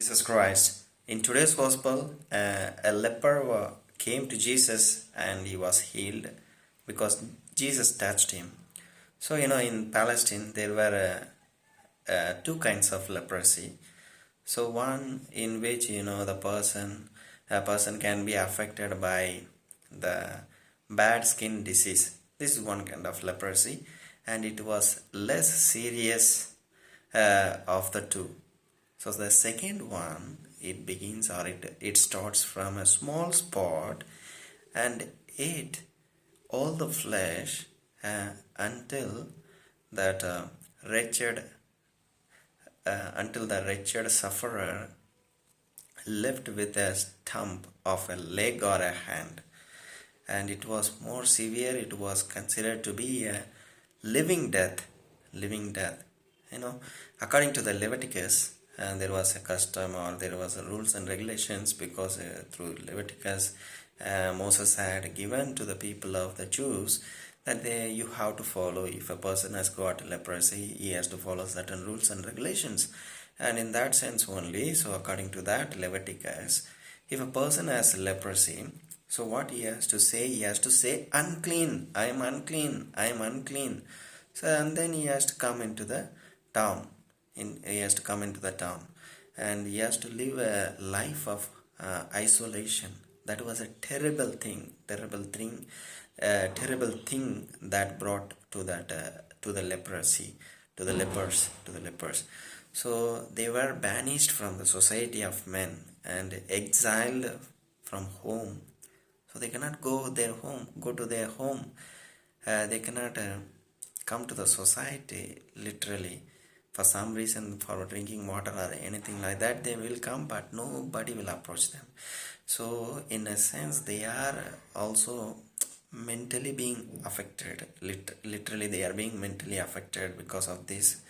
Jesus Christ. In today's gospel, a leper came to Jesus and he was healed because Jesus touched him. So, in Palestine, there were two kinds of leprosy. So, one in which, a person can be affected by the bad skin disease. This is one kind of leprosy, and it was less serious of the two. So the second one, it starts from a small spot and ate all the flesh until that wretched until the wretched sufferer left with a stump of a leg or a hand. And it was more severe. It was considered to be a living death. Living death. According to the Leviticus, there was a custom or there was a rules and regulations because through Leviticus, Moses had given to the people of the Jews that you have to follow. If a person has got leprosy, he has to follow certain rules and regulations. And in that sense only, so according to that Leviticus, if a person has leprosy, so what he has to say? He has to say, unclean, I am unclean, I am unclean. So and then he has to come into the town. He has to come into the town, and he has to live a life of isolation. That was a terrible thing, terrible thing that brought to the leprosy, to the lepers. So they were banished from the society of men and exiled from home. So they cannot go to their home. They cannot come to the society literally. For some reason, for drinking water or anything like that, they will come, but nobody will approach them. So in a sense, they are also mentally being affected. Literally they are being mentally affected because of this.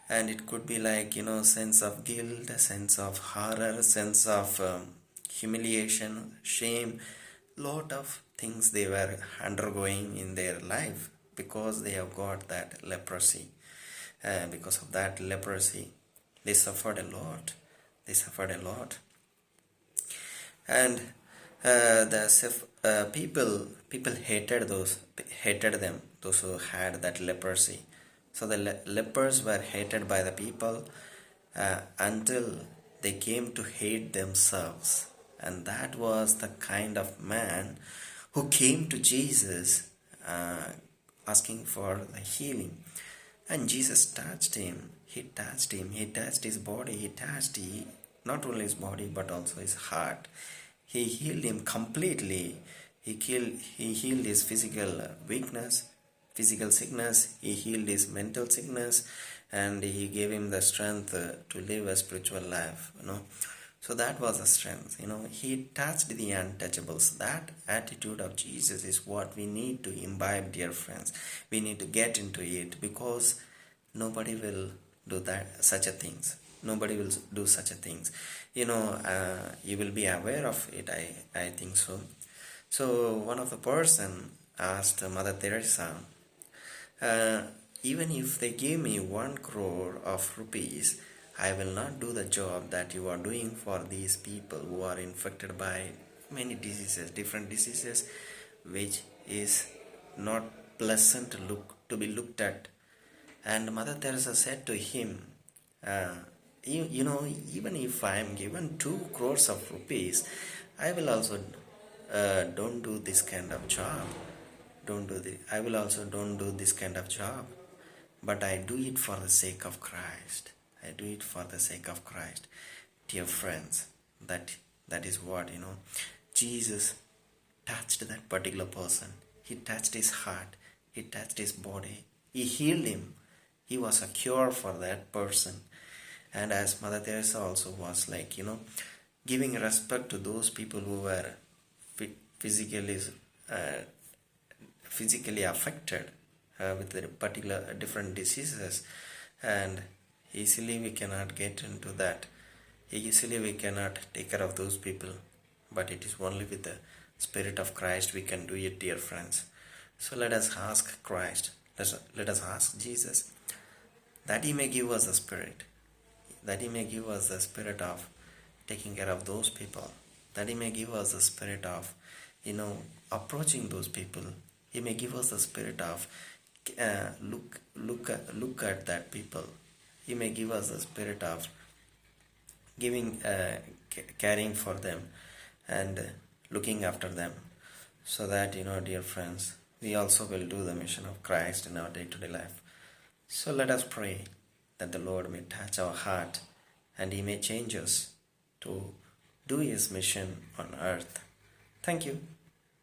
And it could be like, sense of guilt, sense of horror, sense of humiliation, shame, lot of things they were undergoing in their life because they have got that leprosy. Because of that leprosy, they suffered a lot. And people hated them, those who had that leprosy. So the lepers were hated by the people until they came to hate themselves. And that was the kind of man who came to Jesus asking for the healing. And Jesus touched him. He touched his body. Not only his body but also his heart. He healed him completely. He healed his physical weakness, physical sickness. He healed his mental sickness, and he gave him the strength to live a spiritual life. So that was the strength. He touched the untouchables. That attitude of Jesus is what we need to imbibe, dear friends. We need to get into it, because nobody will do such a things. Nobody will do such a things. You will be aware of it. I think so. So one of the person asked Mother Teresa, even if they give me 1 crore of rupees, I will not do the job that you are doing for these people who are infected by many diseases, different diseases, which is not pleasant to be looked at. And Mother Teresa said to him, even if I am given 2 crores of rupees, I will also don't do this kind of job. I will also don't do this kind of job. But I do it for the sake of Christ. I do it for the sake of Christ. Dear friends, that is what, Jesus touched that particular person. He touched his heart. He touched his body. He healed him. He was a cure for that person. And as Mother Teresa also was like, giving respect to those people who were physically affected with the particular different diseases, and easily we cannot get into that. Easily we cannot take care of those people, but it is only with the Spirit of Christ we can do it, dear friends. So let us ask Christ, let us ask Jesus that He may give us the Spirit, that He may give us the spirit of taking care of those people, that He may give us the spirit of, approaching those people. He may give us the spirit of look at that people. He may give us the spirit of giving, caring for them, and looking after them, so that, dear friends, we also will do the mission of Christ in our day-to-day life. So let us pray that the Lord may touch our heart and He may change us to do His mission on earth. Thank you.